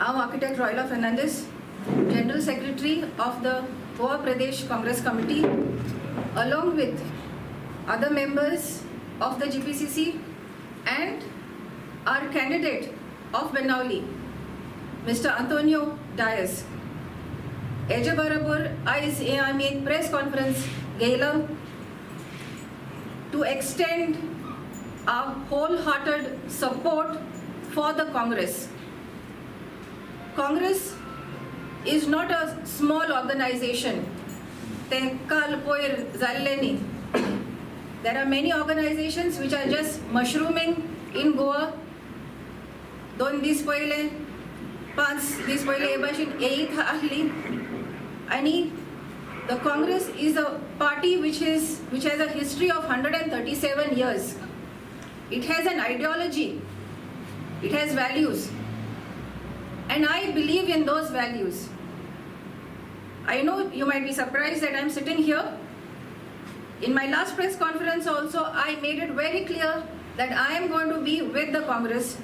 I'm Architect Royla Fernandez, General Secretary of the Goa Pradesh Congress Committee, along with other members of the GPCC and our candidate of Benaulim, Mr. Antonio Dias. याच्या बरोबर आयज आमी एक press conference घेयला to extend our wholehearted support for the Congress. Congress is not a small organization. There are many organizations which are just mushrooming in Goa. 2 दीस पहिले 5 दीस पहिले हे भाशेन येयत आहली आनी the Congress is a party which has a history of 137 years. It has an ideology, it has values, and I believe in those values. I know you might be surprised that I'm sitting here. In my last press conference also, I made it very clear that I am going to be with the Congress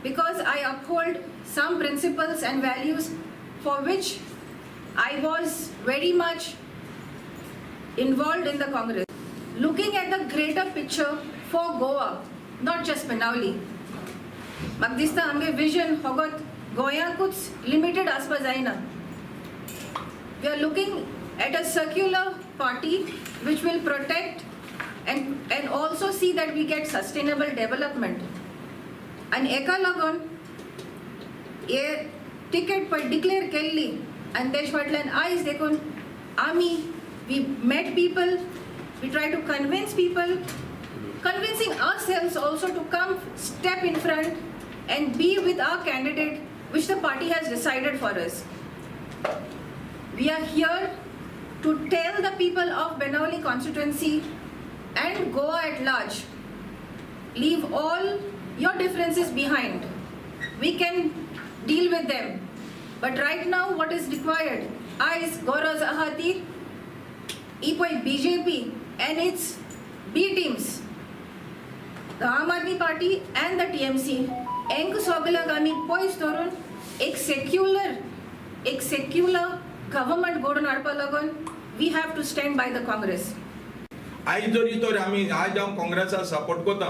because I uphold some principles and values for which I was very much involved in the Congress. Looking at the greater picture for Goa, not just Benaulim. म्हाका दिसता आमगे vision फकत गोंयाकूच limited आसपा जायना. We are looking at a circular party which will protect and also see that we get sustainable development. And एका लागून हे ticket पय declare केल्ली आनी तेज फाटल्यान आयज देखून आमी we met people, we try to convince people, convincing ourselves also to come step in front and be with our candidate which the party has decided for us. We are here to tell the people of Benaulim constituency and Goa at large, leave all your differences behind. We can deal with them. But right now what is required is Gaurav's Ahati, BJP and its B teams, the Aam Aadmi Party and the TMC, enku sogalak ami poise dorun ek secular government godun adpa lagun we have to stand by the Congress. आज जरी तर आमी आज हांव काँग्रेसाक support करता,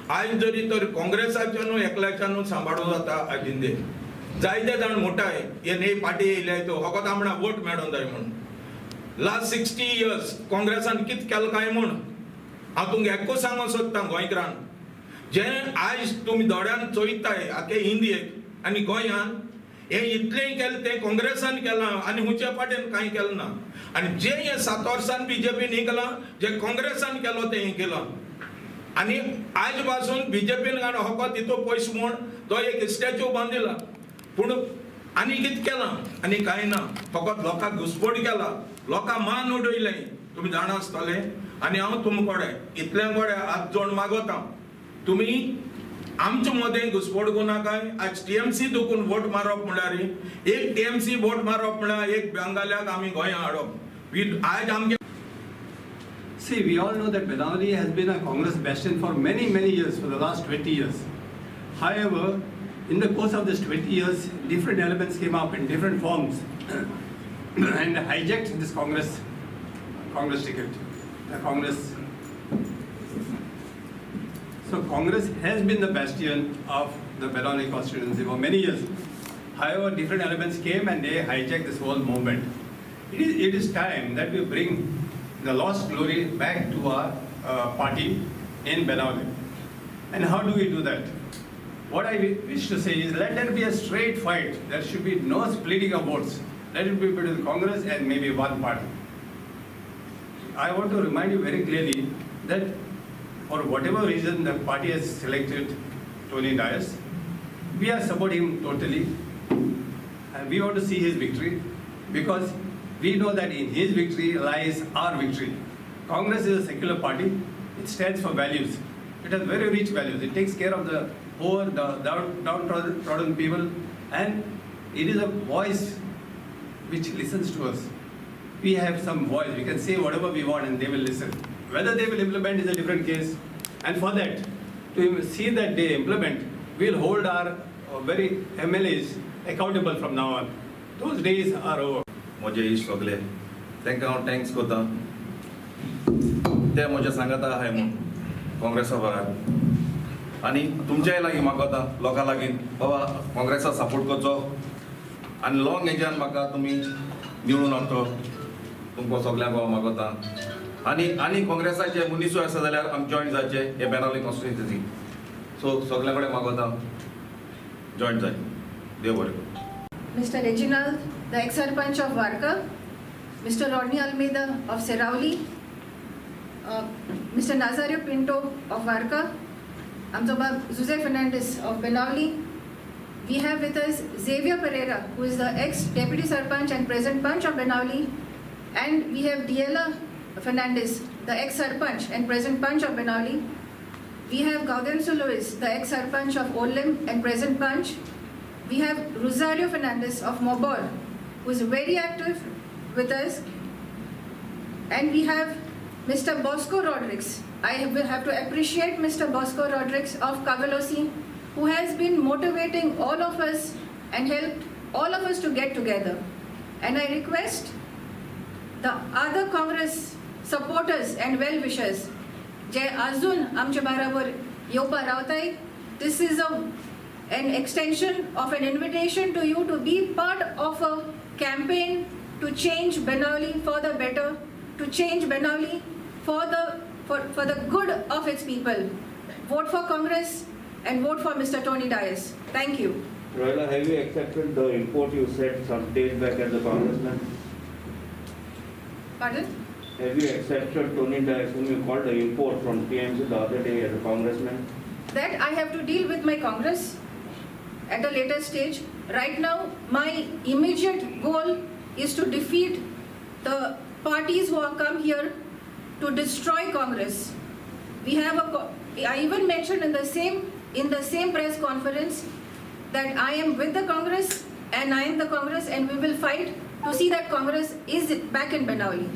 आज जरी तर काँग्रेसाच्या न्हू एकल्याच्यान सांबाळूं जाता आजिंदे जायते जाण मोठाय हे पार्टी येयले तो फकत आमणा वोट मेळों जाय म्हणून. लास्ट 60 years काँग्रेसान कित केलें काय म्हूण हांव तुमकां एकूच सांगूंक सोदतां गोंयकारान, जें आयज तुमी दोळ्यान चोयताय आखे हिंदीक आनी गोंयान हें इतलें केलें तें काँग्रेसान केलां आनी हुंचे पाटेन कांय केलें ना. आनी जें हें 7 वर्सान बीजेपीन हें केलां जें काँग्रेसान केलो तें हें केलां. आनी आयज पासून बीजेपीन गाणो फकत इतो पयस म्हूण तो एक स्टॅच्यू बांदिला, पूण आनी कित केलां आनी कांय ना, फकत लोकांक घुसपट केला, लोकां मान उडयलें तुमी जाणा आसतले. आनी हांव तुमचे कडेन इतल्या कडेन हात जोड मागोता, तुमी आमचे मदें घुसपट करूं नाकाय. आज टीएमसी दुखून वोट मारप म्हळ्यार एक टीएमसी वोट मारप म्हळ्यार एक बंगाल्याक आमी गोंया हाडप. आज आमगे See, we all know that Benaulim has been a Congress bastion for many years, for the last 20 years. However, in the course of this 20 years, different elements came up in different forms and hijacked this Congress ticket. The Congress. So Congress has been the bastion of the Benaulim constituency for many years. However, different elements came and they hijacked this whole movement. It is time that we bring the lost glory back to our party in Benaulim. And how do we do that? What I wish to say is let there be a straight fight. There should be no splitting of votes. Let it be between Congress and maybe one party. I want to remind you very clearly that for whatever reason the party has selected Tony Dias, we are supporting him totally. And we want to see his victory because we know that in his victory lies our victory. Congress is a secular party. It stands for values. It has very rich values. It takes care of the poor, the downtrodden people, and it is a voice which listens to us. We have some voice. We can say whatever we want and they will listen. Whether they will implement is a different case. And for that, to see that they implement, we will hold our very MLAs accountable from now on. Those days are over. म्हजे इश्ट सगळे तांकां हांव thanks करतां ते म्हजे सांगाता आहाय म्हूण काँग्रेसा बराबर आनी तुमच्याय लागीं म्हाका आतां लोकां लागीं बाबा काँग्रेसा सपोर्ट करचो आनी लाँग एजान म्हाका तुमी निवडून हाडचो तुमकां सगल्यांक हांव मागता आनी काँग्रेसाचे मनीसूय आसा जाल्यार आमी जॉयन जावचे हे बेनावली कॉन्स्टिट्युएन्सी सो सगल्या कडेन मागता जॉयन जाय देव बरें करूं. Mr. Reginald, the ex-sarpanch of Varka, Mr. Rodney Almeida of Serauli, Mr. Nazario Pinto of Varka, Amzobab Jose Fernandez of Benaulim. We have with us Xavier Pereira, who is the ex-deputy sarpanch and present panch of Benaulim, and we have Diela Fernandez, the ex-sarpanch and present panch of Benaulim. We have Gaudencio Luis, the ex-sarpanch of Olim and present panch. We have Rosario Fernandez of Mobor, who is very active with us. And we have Mr. Bosco Rodriguez. I will have to appreciate Mr. Bosco Rodriguez of Cavalosi, who has been motivating all of us and helped all of us to get together. And I request the other Congress supporters and well-wishers, जे अजून आमच्या बरोबर येवपा रावताय, this is an extension of an invitation to you to be part of a campaign to change Benaulim for the better, to change Benaulim for the good of its people. Vote for Congress and vote for Mr. Tony Dias. Thank you. Royla, have you accepted the import you said some days back as a congressman? Pardon? Have you accepted Tony Dias, whom you called the import from TMC the other day as a congressman? That I have to deal with my Congress at a later stage. Right now, my immediate goal is to defeat the parties who have come here to destroy Congress. We have I even mentioned in the same press conference that I am with the Congress and I am the Congress, and we will fight to see that Congress is back in Benaulim.